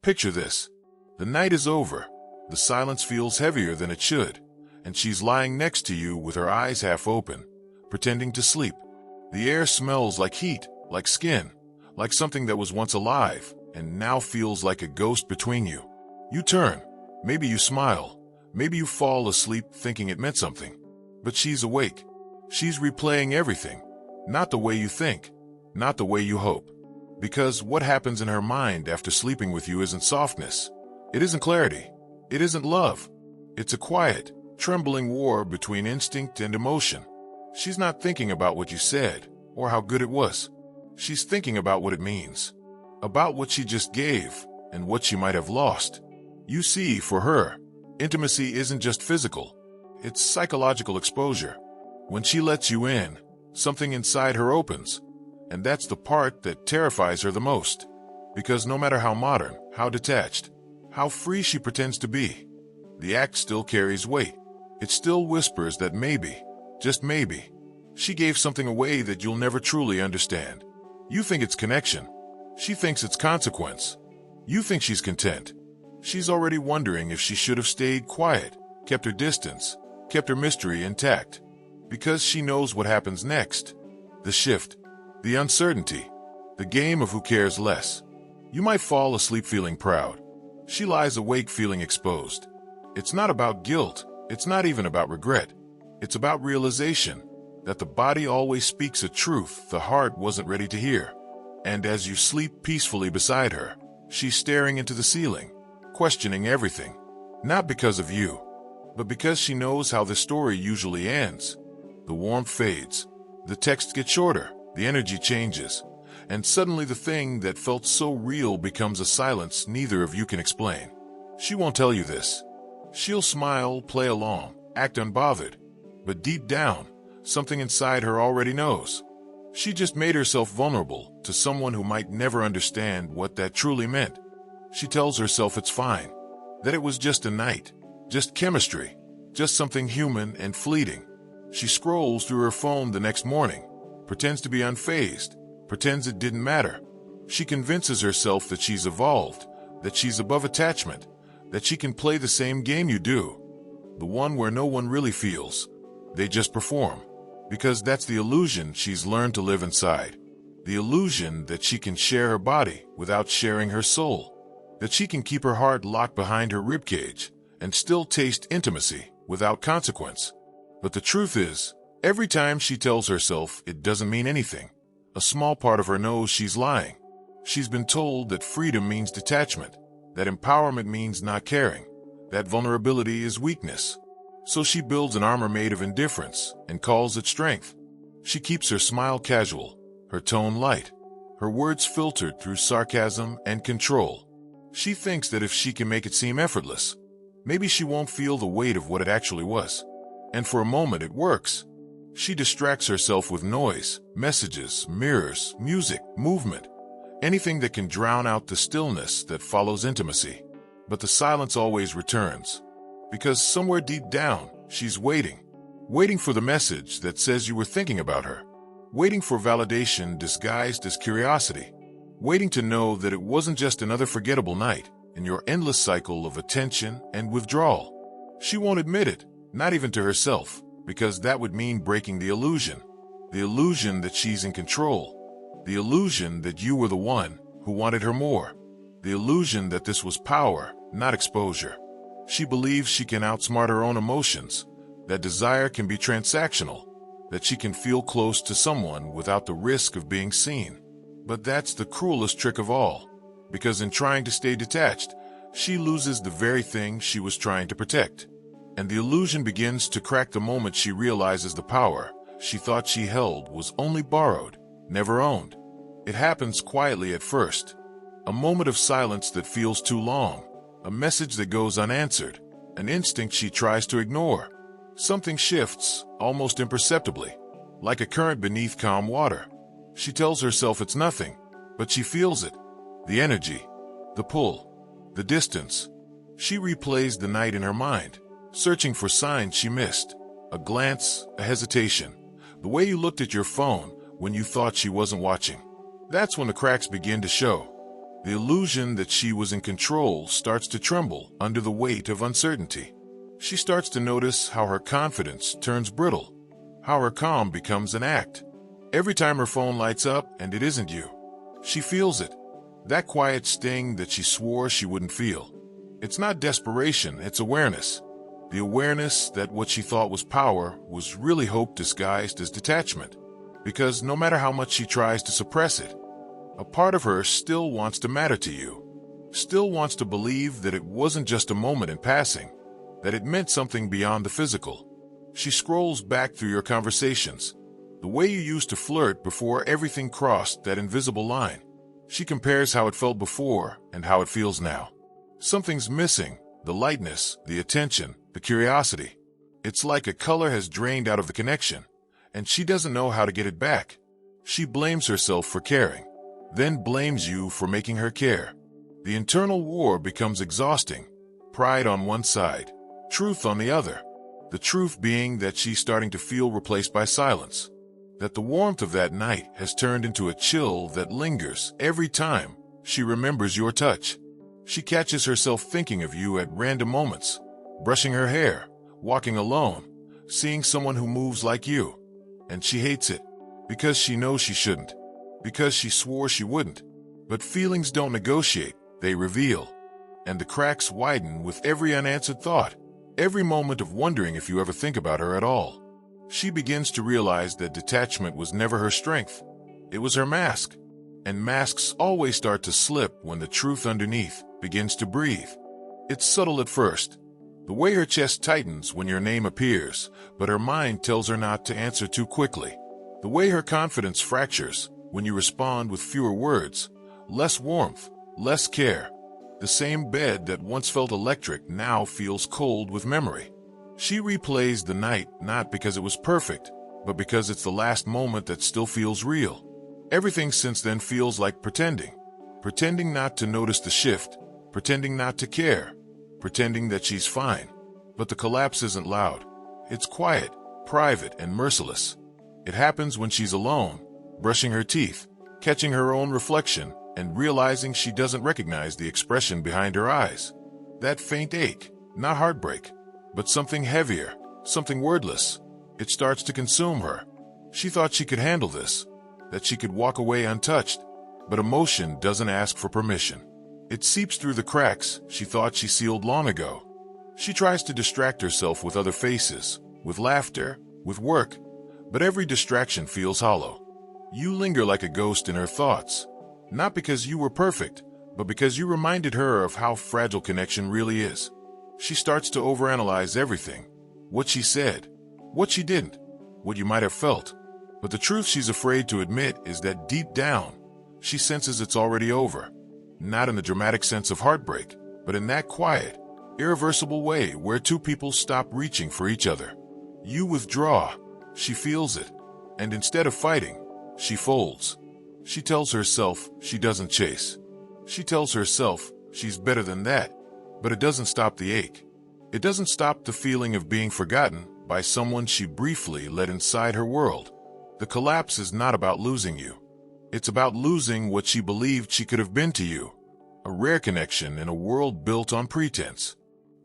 Picture this. The night is over. The silence feels heavier than it should, and she's lying next to you with her eyes half open, pretending to sleep. The air smells like heat, like skin, like something that was once alive and now feels like a ghost between you. You turn. Maybe you smile. Maybe you fall asleep thinking it meant something. But she's awake. She's replaying everything. Not the way you think. Not the way you hope. Because what happens in her mind after sleeping with you isn't softness. It isn't clarity. It isn't love. It's a quiet, trembling war between instinct and emotion. She's not thinking about what you said or how good it was. She's thinking about what it means. About what she just gave and what she might have lost. You see, for her, intimacy isn't just physical. It's psychological exposure. When she lets you in, something inside her opens. And that's the part that terrifies her the most. Because no matter how modern, how detached, how free she pretends to be, the act still carries weight. It still whispers that maybe, just maybe, she gave something away that you'll never truly understand. You think it's connection. She thinks it's consequence. You think she's content. She's already wondering if she should have stayed quiet, kept her distance, kept her mystery intact. Because she knows what happens next. The shift, the uncertainty, the game of who cares less. You might fall asleep feeling proud. She lies awake feeling exposed. It's not about guilt. It's not even about regret. It's about realization that the body always speaks a truth the heart wasn't ready to hear. And as you sleep peacefully beside her, she's staring into the ceiling, questioning everything. Not because of you, but because she knows how the story usually ends. The warmth fades, the text gets shorter, the energy changes, and suddenly the thing that felt so real becomes a silence neither of you can explain. She won't tell you this. She'll smile, play along, act unbothered. But deep down, something inside her already knows. She just made herself vulnerable to someone who might never understand what that truly meant. She tells herself it's fine, that it was just a night, just chemistry, just something human and fleeting. She scrolls through her phone the next morning, pretends to be unfazed, pretends it didn't matter. She convinces herself that she's evolved, that she's above attachment, that she can play the same game you do, the one where no one really feels. They just perform, because that's the illusion she's learned to live inside. The illusion that she can share her body without sharing her soul, that she can keep her heart locked behind her ribcage and still taste intimacy without consequence. But the truth is, every time she tells herself it doesn't mean anything, a small part of her knows she's lying. She's been told that freedom means detachment, that empowerment means not caring, that vulnerability is weakness. So she builds an armor made of indifference and calls it strength. She keeps her smile casual, her tone light, her words filtered through sarcasm and control. She thinks that if she can make it seem effortless, maybe she won't feel the weight of what it actually was. And for a moment it works. She distracts herself with noise, messages, mirrors, music, movement, anything that can drown out the stillness that follows intimacy. But the silence always returns. Because somewhere deep down, she's waiting. Waiting for the message that says you were thinking about her. Waiting for validation disguised as curiosity. Waiting to know that it wasn't just another forgettable night in your endless cycle of attention and withdrawal. She won't admit it, not even to herself, because that would mean breaking the illusion. The illusion that she's in control. The illusion that you were the one who wanted her more. The illusion that this was power, not exposure. She believes she can outsmart her own emotions, that desire can be transactional, that she can feel close to someone without the risk of being seen. But that's the cruelest trick of all, because in trying to stay detached, she loses the very thing she was trying to protect. And the illusion begins to crack the moment she realizes the power she thought she held was only borrowed, never owned. It happens quietly at first, a moment of silence that feels too long. A message that goes unanswered, an instinct she tries to ignore. Something shifts, almost imperceptibly, like a current beneath calm water. She tells herself it's nothing, but she feels it. The energy, the pull, the distance. She replays the night in her mind, searching for signs she missed. A glance, a hesitation, the way you looked at your phone when you thought she wasn't watching. That's when the cracks begin to show. The illusion that she was in control starts to tremble under the weight of uncertainty. She starts to notice how her confidence turns brittle, how her calm becomes an act. Every time her phone lights up and it isn't you, she feels it. That quiet sting that she swore she wouldn't feel. It's not desperation, it's awareness. The awareness that what she thought was power was really hope disguised as detachment. Because no matter how much she tries to suppress it, a part of her still wants to matter to you, still wants to believe that it wasn't just a moment in passing, that it meant something beyond the physical. She scrolls back through your conversations, the way you used to flirt before everything crossed that invisible line. She compares how it felt before and how it feels now. Something's missing, the lightness, the attention, the curiosity. It's like a color has drained out of the connection, and she doesn't know how to get it back. She blames herself for caring, then blames you for making her care. The internal war becomes exhausting. Pride on one side, truth on the other. The truth being that she's starting to feel replaced by silence. That the warmth of that night has turned into a chill that lingers every time she remembers your touch. She catches herself thinking of you at random moments, brushing her hair, walking alone, seeing someone who moves like you. And she hates it, because she knows she shouldn't, because she swore she wouldn't. But feelings don't negotiate, they reveal. And the cracks widen with every unanswered thought, every moment of wondering if you ever think about her at all. She begins to realize that detachment was never her strength. It was her mask. And masks always start to slip when the truth underneath begins to breathe. It's subtle at first, the way her chest tightens when your name appears, but her mind tells her not to answer too quickly. The way her confidence fractures when you respond with fewer words, less warmth, less care. The same bed that once felt electric now feels cold with memory. She replays the night not because it was perfect, but because it's the last moment that still feels real. Everything since then feels like pretending not to notice the shift, pretending not to care, pretending that she's fine. But the collapse isn't loud. It's quiet, private, and merciless. It happens when she's alone, brushing her teeth, catching her own reflection, and realizing she doesn't recognize the expression behind her eyes. That faint ache, not heartbreak, but something heavier, something wordless. It starts to consume her. She thought she could handle this, that she could walk away untouched, but emotion doesn't ask for permission. It seeps through the cracks she thought she sealed long ago. She tries to distract herself with other faces, with laughter, with work, but every distraction feels hollow. You linger like a ghost in her thoughts, not because you were perfect, but because you reminded her of how fragile connection really is. She starts to overanalyze everything, what she said, what she didn't, what you might have felt. But the truth she's afraid to admit is that deep down, she senses it's already over. Not in the dramatic sense of heartbreak, but in that quiet, irreversible way where two people stop reaching for each other. You withdraw, she feels it, and instead of fighting, she folds. She tells herself she doesn't chase. She tells herself she's better than that, but it doesn't stop the ache. It doesn't stop the feeling of being forgotten by someone she briefly let inside her world. The collapse is not about losing you. It's about losing what she believed she could have been to you, a rare connection in a world built on pretense.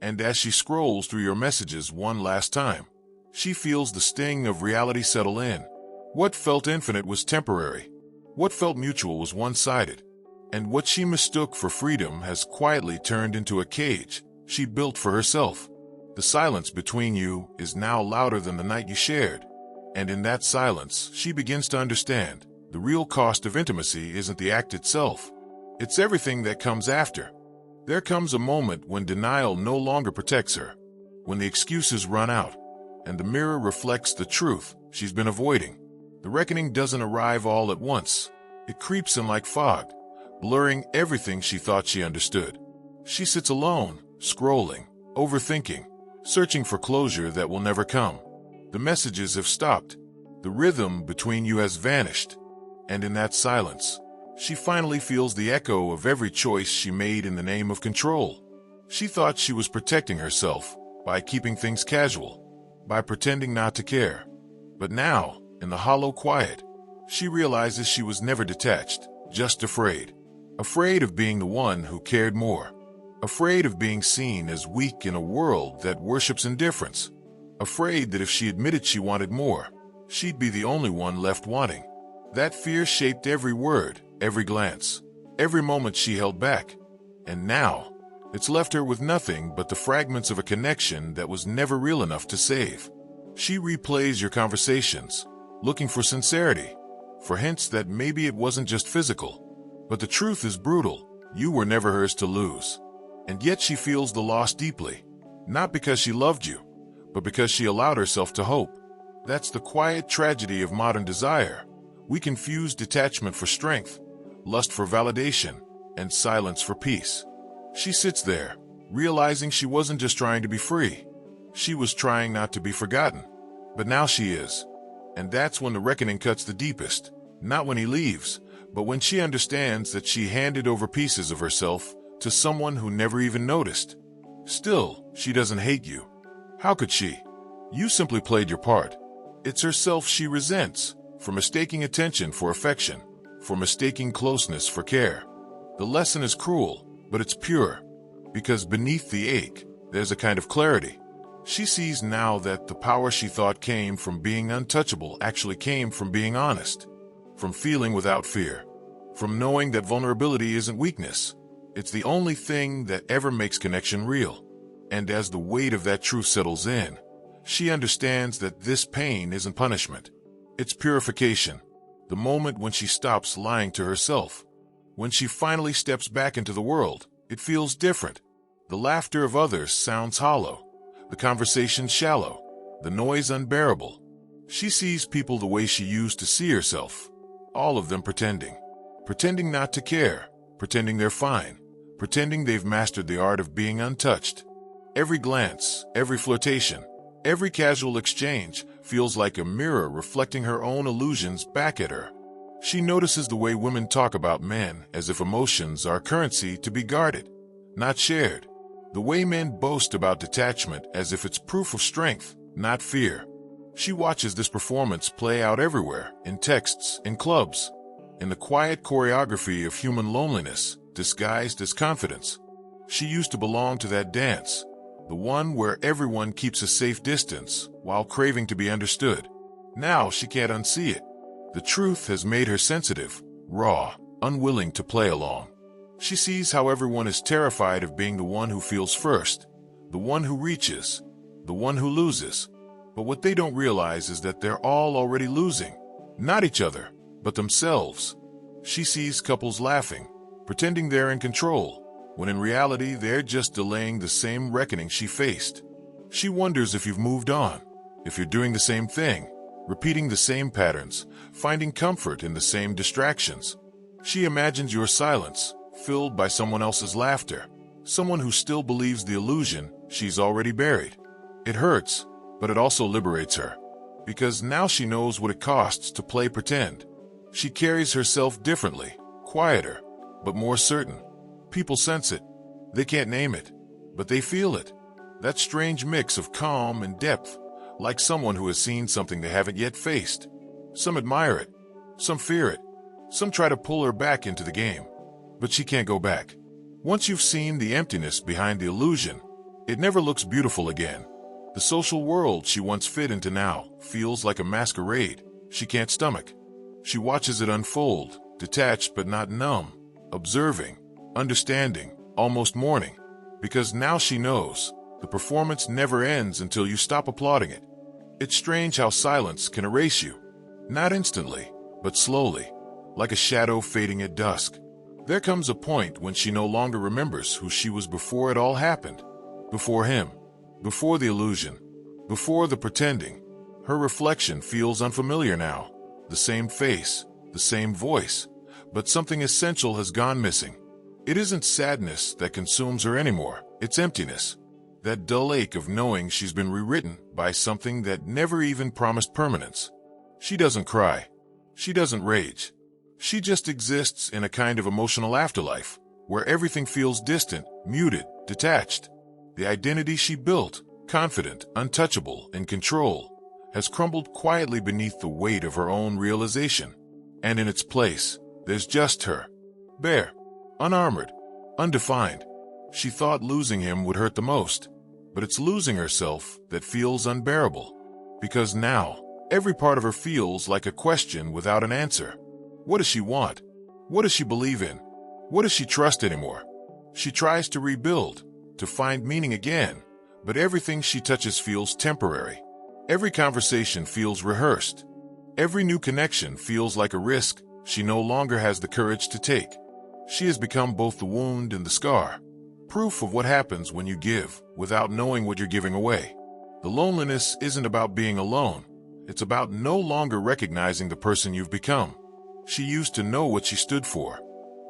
And as she scrolls through your messages one last time, she feels the sting of reality settle in. What felt infinite was temporary. What felt mutual was one-sided. And what she mistook for freedom has quietly turned into a cage she built for herself. The silence between you is now louder than the night you shared. And in that silence, she begins to understand the real cost of intimacy isn't the act itself. It's everything that comes after. There comes a moment when denial no longer protects her, when the excuses run out, and the mirror reflects the truth she's been avoiding. The reckoning doesn't arrive all at once. It creeps in like fog, blurring everything she thought she understood. She sits alone, scrolling, overthinking, searching for closure that will never come. The messages have stopped. The rhythm between you has vanished. And in that silence, she finally feels the echo of every choice she made in the name of control. She thought she was protecting herself by keeping things casual, by pretending not to care. But now, in the hollow quiet, she realizes she was never detached, just afraid. afraid of being the one who cared more, afraid of being seen as weak in a world that worships indifference, afraid that if she admitted she wanted more, she'd be the only one left wanting. That fear shaped every word, every glance, every moment she held back. And now, it's left her with nothing but the fragments of a connection that was never real enough to save. She replays your conversations, looking for sincerity, for hints that maybe it wasn't just physical. But the truth is brutal. You were never hers to lose. And yet she feels the loss deeply, not because she loved you, but because she allowed herself to hope. That's the quiet tragedy of modern desire. We confuse detachment for strength, lust for validation, and silence for peace. She sits there, realizing she wasn't just trying to be free. She was trying not to be forgotten. But now she is. And that's when the reckoning cuts the deepest. Not when he leaves, but when she understands that she handed over pieces of herself to someone who never even noticed. Still, she doesn't hate you. How could she? You simply played your part. It's herself she resents, for mistaking attention for affection, for mistaking closeness for care. The lesson is cruel, but it's pure, because beneath the ache, there's a kind of clarity. She sees now that the power she thought came from being untouchable actually came from being honest, from feeling without fear, from knowing that vulnerability isn't weakness. It's the only thing that ever makes connection real. And as the weight of that truth settles in, she understands that this pain isn't punishment. It's purification. The moment when she stops lying to herself. When she finally steps back into the world, it feels different. The laughter of others sounds hollow. The conversation shallow. The noise unbearable. She sees people the way she used to see herself. All of them pretending. Pretending not to care. Pretending they're fine. Pretending they've mastered the art of being untouched. Every glance, every flirtation, every casual exchange feels like a mirror reflecting her own illusions back at her. She notices the way women talk about men as if emotions are currency to be guarded, not shared. The way men boast about detachment as if it's proof of strength, not fear. She watches this performance play out everywhere, in texts, in clubs, in the quiet choreography of human loneliness, disguised as confidence. She used to belong to that dance, the one where everyone keeps a safe distance while craving to be understood. Now she can't unsee it. The truth has made her sensitive, raw, unwilling to play along. She sees how everyone is terrified of being the one who feels first, the one who reaches, the one who loses. But what they don't realize is that they're all already losing. Not each other, but themselves. She sees couples laughing, pretending they're in control, when in reality they're just delaying the same reckoning she faced. She wonders if you've moved on, if you're doing the same thing, repeating the same patterns, finding comfort in the same distractions. She imagines your silence, filled by someone else's laughter, someone who still believes the illusion she's already buried. It hurts, but it also liberates her, because now she knows what it costs to play pretend. She carries herself differently, quieter, but more certain. People sense it. They can't name it, but they feel it. That strange mix of calm and depth, like someone who has seen something they haven't yet faced. Some admire it, some fear it, some try to pull her back into the game. But she can't go back. Once you've seen the emptiness behind the illusion, it never looks beautiful again. The social world she once fit into now feels like a masquerade she can't stomach. She watches it unfold, detached but not numb, observing, understanding, almost mourning, because now she knows the performance never ends until you stop applauding it. It's strange how silence can erase you, not instantly, but slowly, like a shadow fading at dusk. There comes a point when she no longer remembers who she was before it all happened, before him, before the illusion, before the pretending. Her reflection feels unfamiliar now, the same face, the same voice, but something essential has gone missing. It isn't sadness that consumes her anymore, it's emptiness. That dull ache of knowing she's been rewritten by something that never even promised permanence. She doesn't cry. She doesn't rage. She just exists in a kind of emotional afterlife, where everything feels distant, muted, detached. The identity she built, confident, untouchable, in control, has crumbled quietly beneath the weight of her own realization. And in its place, there's just her. Bare. unarmored, undefined. She thought losing him would hurt the most, but it's losing herself that feels unbearable. Because now, every part of her feels like a question without an answer. What does she want? What does she believe in? What does she trust anymore? She tries to rebuild, to find meaning again, but everything she touches feels temporary. Every conversation feels rehearsed. Every new connection feels like a risk she no longer has the courage to take. She has become both the wound and the scar, proof of what happens when you give without knowing what you're giving away. The loneliness isn't about being alone. It's about no longer recognizing the person you've become. She used to know what she stood for.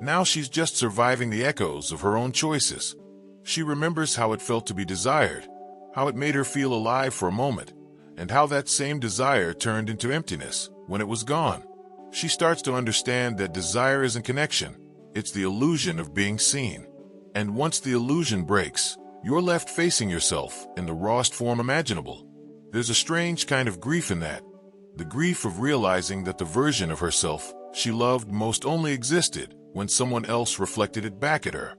Now she's just surviving the echoes of her own choices. She remembers how it felt to be desired, how it made her feel alive for a moment, and how that same desire turned into emptiness when it was gone. She starts to understand that desire isn't connection. It's the illusion of being seen. And once the illusion breaks, you're left facing yourself in the rawest form imaginable. There's a strange kind of grief in that. The grief of realizing that the version of herself she loved most only existed when someone else reflected it back at her.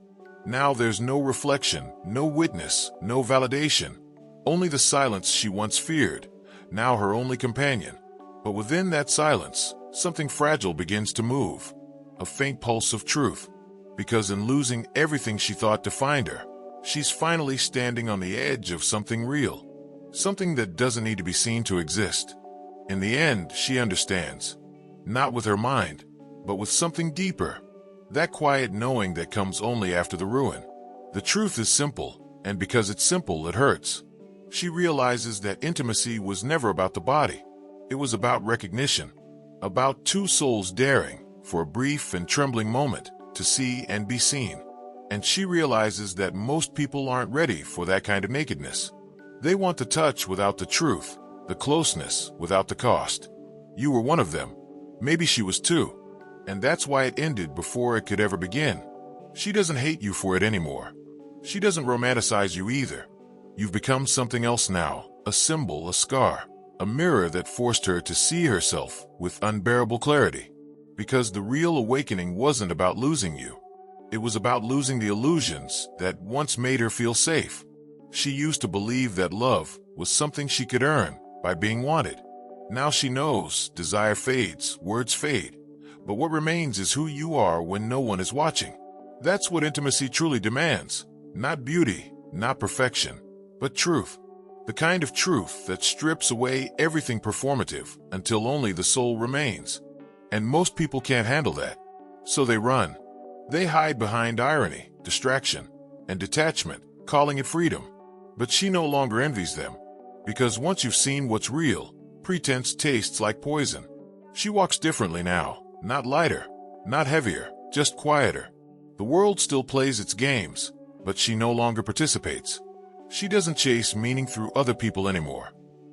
Now there's no reflection, no witness, no validation. Only the silence she once feared, now her only companion. But within that silence, something fragile begins to move. A faint pulse of truth. Because in losing everything she thought defined her, she's finally standing on the edge of something real. Something that doesn't need to be seen to exist. In the end, she understands. Not with her mind, but with something deeper. That quiet knowing that comes only after the ruin. The truth is simple, and because it's simple, it hurts. She realizes that intimacy was never about the body. It was about recognition. About two souls daring, for a brief and trembling moment, to see and be seen. And she realizes that most people aren't ready for that kind of nakedness. They want the touch without the truth, the closeness without the cost. You were one of them. Maybe she was too. And that's why it ended before it could ever begin. She doesn't hate you for it anymore. She doesn't romanticize you either. You've become something else now, a symbol, a scar, a mirror that forced her to see herself with unbearable clarity. Because the real awakening wasn't about losing you. It was about losing the illusions that once made her feel safe. She used to believe that love was something she could earn by being wanted. Now she knows desire fades, words fade, but what remains is who you are when no one is watching. That's what intimacy truly demands. Not beauty, not perfection, but truth. The kind of truth that strips away everything performative until only the soul remains. And most people can't handle that. So they run. They hide behind irony, distraction, and detachment, calling it freedom. But she no longer envies them. Because once you've seen what's real, pretense tastes like poison. She walks differently now, not lighter, not heavier, just quieter. The world still plays its games, but she no longer participates. She doesn't chase meaning through other people anymore.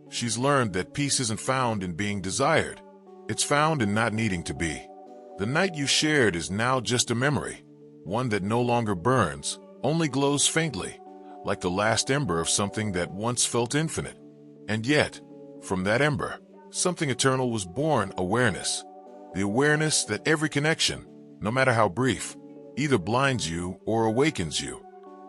She's learned that peace isn't found in being desired. It's found in not needing to be. The night you shared is now just a memory, one that no longer burns, only glows faintly, like the last ember of something that once felt infinite. And yet, from that ember, something eternal was born: awareness. The awareness that every connection, no matter how brief, either blinds you or awakens you.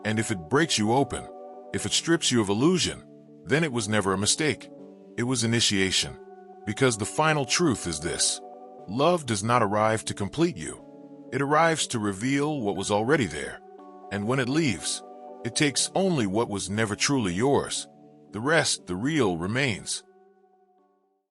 And if it breaks you open, if it strips you of illusion, then it was never a mistake. It was initiation. Because the final truth is this: love does not arrive to complete you. It arrives to reveal what was already there. And when it leaves, it takes only what was never truly yours. The rest, the real, remains.